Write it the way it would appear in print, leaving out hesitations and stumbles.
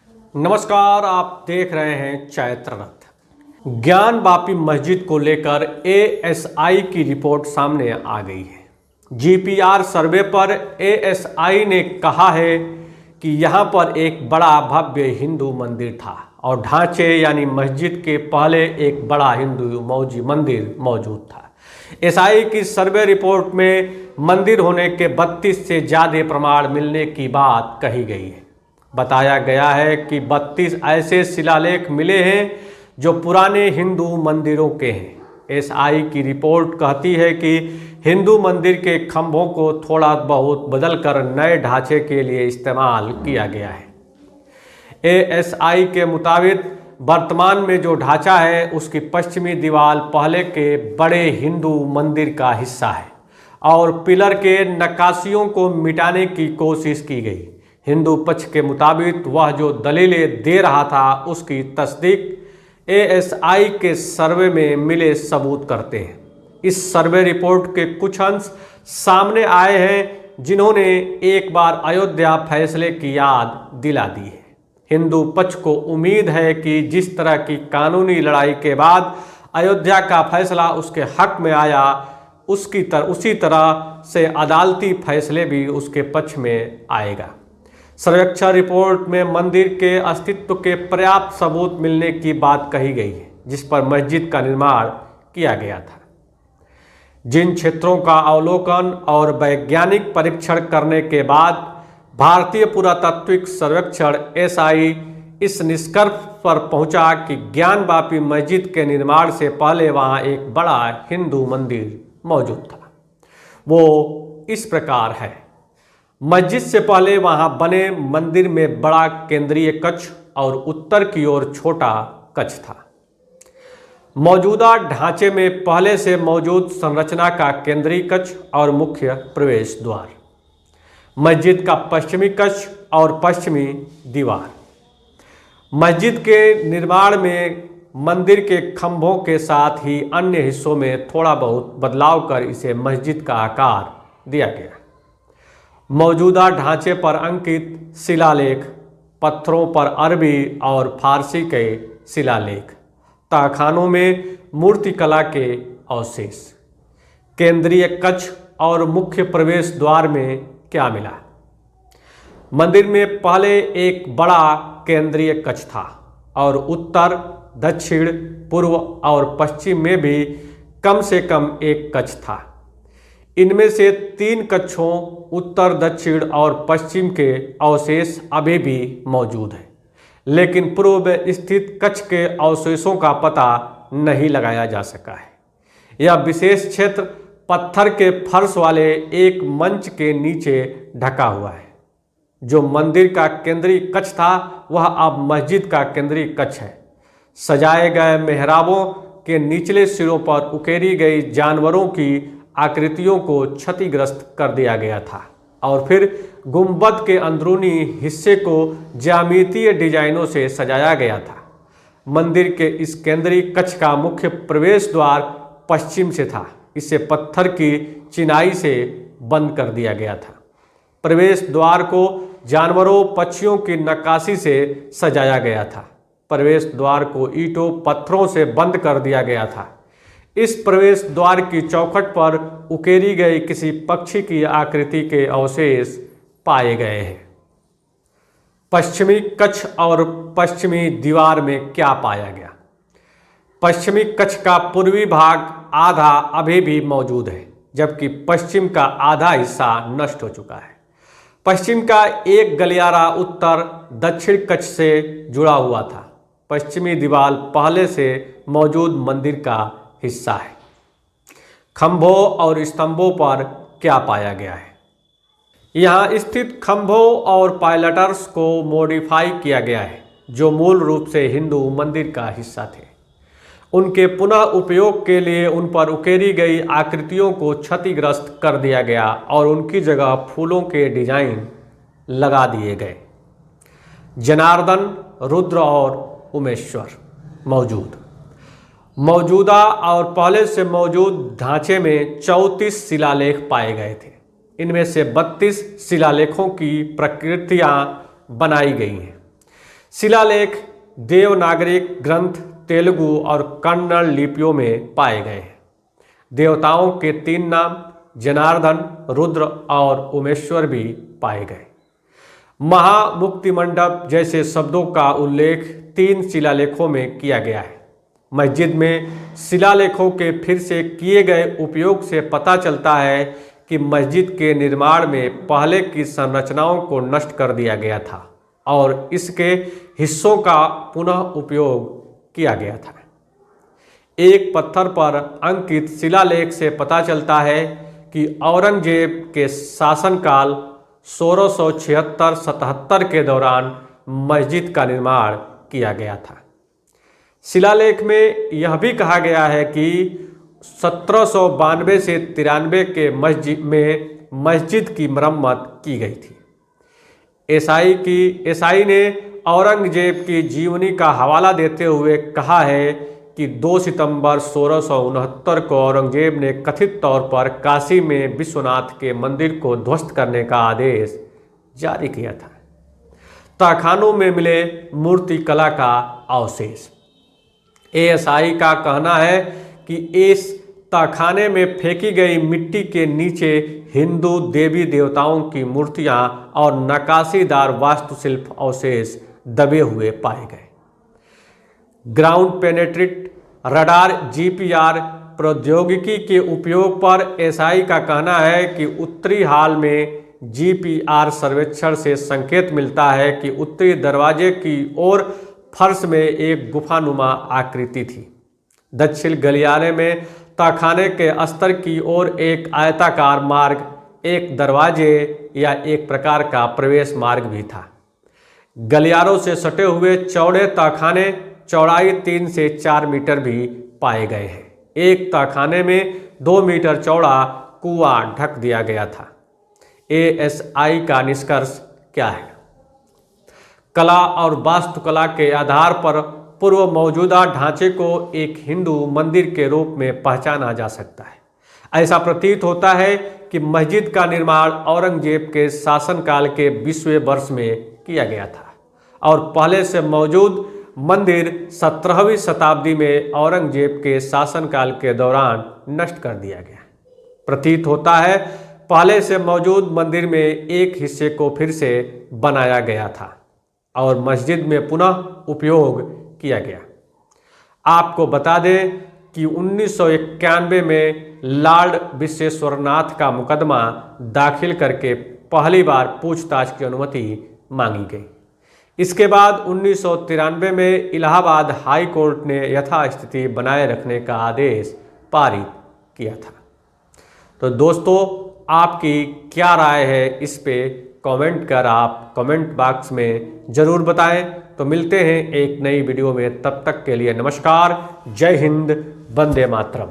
नमस्कार, आप देख रहे हैं चैत्र रथ। ज्ञानवापी मस्जिद को लेकर एएसआई की रिपोर्ट सामने आ गई है। जीपीआर सर्वे पर एएसआई ने कहा है कि यहां पर एक बड़ा भव्य हिंदू मंदिर था और ढांचे यानी मस्जिद के पहले एक बड़ा हिंदू मंदिर मौजूद था। एसआई की सर्वे रिपोर्ट में मंदिर होने के 32 से ज़्यादा प्रमाण मिलने की बात कही गई है। बताया गया है कि 32 ऐसे शिलालेख मिले हैं जो पुराने हिंदू मंदिरों के हैं। एसआई की रिपोर्ट कहती है कि हिंदू मंदिर के खंभों को थोड़ा बहुत बदलकर नए ढांचे के लिए इस्तेमाल किया गया है। एएसआई के मुताबिक वर्तमान में जो ढांचा है उसकी पश्चिमी दीवार पहले के बड़े हिंदू मंदिर का हिस्सा है और पिलर के नक्काशियों को मिटाने की कोशिश की गई। हिंदू पक्ष के मुताबिक वह जो दलीलें दे रहा था उसकी तस्दीक एएसआई के सर्वे में मिले सबूत करते हैं। इस सर्वे रिपोर्ट के कुछ अंश सामने आए हैं जिन्होंने एक बार अयोध्या फैसले की याद दिला दी है। हिंदू पक्ष को उम्मीद है कि जिस तरह की कानूनी लड़ाई के बाद अयोध्या का फैसला उसके हक में आया उसी तरह से अदालती फैसले भी उसके पक्ष में आएगा। सर्वेक्षण रिपोर्ट में मंदिर के अस्तित्व के पर्याप्त सबूत मिलने की बात कही गई है जिस पर मस्जिद का निर्माण किया गया था। जिन क्षेत्रों का अवलोकन और वैज्ञानिक परीक्षण करने के बाद भारतीय पुरातात्विक सर्वेक्षण एसआई इस निष्कर्ष पर पहुंचा कि ज्ञानवापी मस्जिद के निर्माण से पहले वहां एक बड़ा हिंदू मंदिर मौजूद था। वो इस प्रकार है। मस्जिद से पहले वहां बने मंदिर में बड़ा केंद्रीय कक्ष और उत्तर की ओर छोटा कक्ष था। मौजूदा ढांचे में पहले से मौजूद संरचना का केंद्रीय कक्ष और मुख्य प्रवेश द्वार, मस्जिद का पश्चिमी कक्ष और पश्चिमी दीवार। मस्जिद के निर्माण में मंदिर के खंभों के साथ ही अन्य हिस्सों में थोड़ा बहुत बदलाव कर इसे मस्जिद का आकार दिया गया। मौजूदा ढांचे पर अंकित शिलालेख, पत्थरों पर अरबी और फारसी के शिलालेख, तहखानों में मूर्तिकला के अवशेष, केंद्रीय कक्ष और मुख्य प्रवेश द्वार में क्या मिला? मंदिर में पहले एक बड़ा केंद्रीय कक्ष था और उत्तर, दक्षिण, पूर्व और पश्चिम में भी कम से कम एक कक्ष था। इनमें से 3 कक्षों उत्तर, दक्षिण और पश्चिम के अवशेष अभी भी मौजूद हैं, लेकिन पूर्व में स्थित कक्ष के अवशेषों का पता नहीं लगाया जा सका है। यह विशेष क्षेत्र पत्थर के फर्श वाले एक मंच के नीचे ढका हुआ है। जो मंदिर का केंद्रीय कक्ष था वह अब मस्जिद का केंद्रीय कक्ष है। सजाए गए मेहराबों के निचले सिरों पर उकेरी गई जानवरों की आकृतियों को क्षतिग्रस्त कर दिया गया था और फिर गुंबद के अंदरूनी हिस्से को ज्यामितीय डिजाइनों से सजाया गया था। मंदिर के इस केंद्रीय कक्ष का मुख्य प्रवेश द्वार पश्चिम से था। इसे पत्थर की चिनाई से बंद कर दिया गया था। प्रवेश द्वार को जानवरों, पक्षियों की नक्काशी से सजाया गया था। प्रवेश द्वार को ईंटों, पत्थरों से बंद कर दिया गया था। इस प्रवेश द्वार की चौखट पर उकेरी गई किसी पक्षी की आकृति के अवशेष पाए गए हैं। पश्चिमी कक्ष और पश्चिमी दीवार में क्या पाया गया? पश्चिमी कक्ष का पूर्वी भाग आधा अभी भी मौजूद है, जबकि पश्चिम का आधा हिस्सा नष्ट हो चुका है। पश्चिम का एक गलियारा उत्तर दक्षिण कक्ष से जुड़ा हुआ था। पश्चिमी दीवार पहले से मौजूद मंदिर का हिस्सा है। खंभों और स्तंभों पर क्या पाया गया है? यहाँ स्थित खंभों और पायलटर्स को मॉडिफाई किया गया है जो मूल रूप से हिंदू मंदिर का हिस्सा थे। उनके पुनः उपयोग के लिए उन पर उकेरी गई आकृतियों को क्षतिग्रस्त कर दिया गया और उनकी जगह फूलों के डिजाइन लगा दिए गए। जनार्दन, रुद्र और उमेश्वर मौजूदा और पहले से मौजूद ढांचे में 34 शिलालेख पाए गए थे। इनमें से 32 शिलालेखों की प्रकृतियां बनाई गई हैं। शिलालेख देवनागरी ग्रंथ, तेलुगु और कन्नड़ लिपियों में पाए गए हैं। देवताओं के 3 नाम जनार्दन, रुद्र और उमेश्वर भी पाए गए। महामुक्ति मंडप जैसे शब्दों का उल्लेख 3 शिलालेखों में किया गया है। मस्जिद में शिलालेखों के फिर से किए गए उपयोग से पता चलता है कि मस्जिद के निर्माण में पहले की संरचनाओं को नष्ट कर दिया गया था और इसके हिस्सों का पुनः उपयोग किया गया था। एक पत्थर पर अंकित शिलालेख से पता चलता है कि औरंगजेब के शासनकाल 1676-77 के दौरान मस्जिद का निर्माण किया गया था। शिलालेख में यह भी कहा गया है कि 1792 से 93 के मस्जिद की मरम्मत की गई थी। एसआई ने औरंगजेब की जीवनी का हवाला देते हुए कहा है कि 2 सितंबर 1669 को औरंगजेब ने कथित तौर पर काशी में विश्वनाथ के मंदिर को ध्वस्त करने का आदेश जारी किया था। तहखानों में मिले मूर्ति कला का अवशेष। एएसआई का कहना है कि इस तहखाने में फेंकी गई मिट्टी के नीचे हिंदू देवी देवताओं की मूर्तियां और नक्काशीदार वास्तुशिल्प अवशेष दबे हुए पाए गए। ग्राउंड पेनेट्रेट रडार जीपीआर प्रौद्योगिकी के उपयोग पर एसआई का कहना है कि उत्तरी हाल में जीपीआर सर्वेक्षण से संकेत मिलता है कि उत्तरी दरवाजे की ओर फर्श में एक गुफानुमा आकृति थी। दक्षिण गलियारे में तहखाने के स्तर की ओर एक आयताकार मार्ग, एक दरवाजे या एक प्रकार का प्रवेश मार्ग भी था। गलियारों से सटे हुए चौड़े तहखाने चौड़ाई 3 से 4 मीटर भी पाए गए हैं। एक तहखाने में 2 मीटर चौड़ा कुआं ढक दिया गया था। एएसआई का निष्कर्ष क्या है? कला और वास्तुकला के आधार पर पूर्व मौजूदा ढांचे को एक हिंदू मंदिर के रूप में पहचाना जा सकता है। ऐसा प्रतीत होता है कि मस्जिद का निर्माण औरंगजेब के शासनकाल के 20वें वर्ष में किया गया था और पहले से मौजूद मंदिर 17वीं शताब्दी में औरंगजेब के शासनकाल के दौरान नष्ट कर दिया गया। प्रतीत होता है पहले से मौजूद मंदिर में एक हिस्से को फिर से बनाया गया था और मस्जिद में पुनः उपयोग किया गया। आपको बता दें कि 1991 में लॉर्ड विश्वेश्वरनाथ का मुकदमा दाखिल करके पहली बार पूछताछ की अनुमति मांगी गई। इसके बाद 1993 में इलाहाबाद हाई कोर्ट ने यथास्थिति बनाए रखने का आदेश पारित किया था। तो दोस्तों, आपकी क्या राय है इस पे कमेंट कर आप कमेंट बॉक्स में ज़रूर बताएं। तो मिलते हैं एक नई वीडियो में, तब तक के लिए नमस्कार, जय हिंद, वंदे मातरम।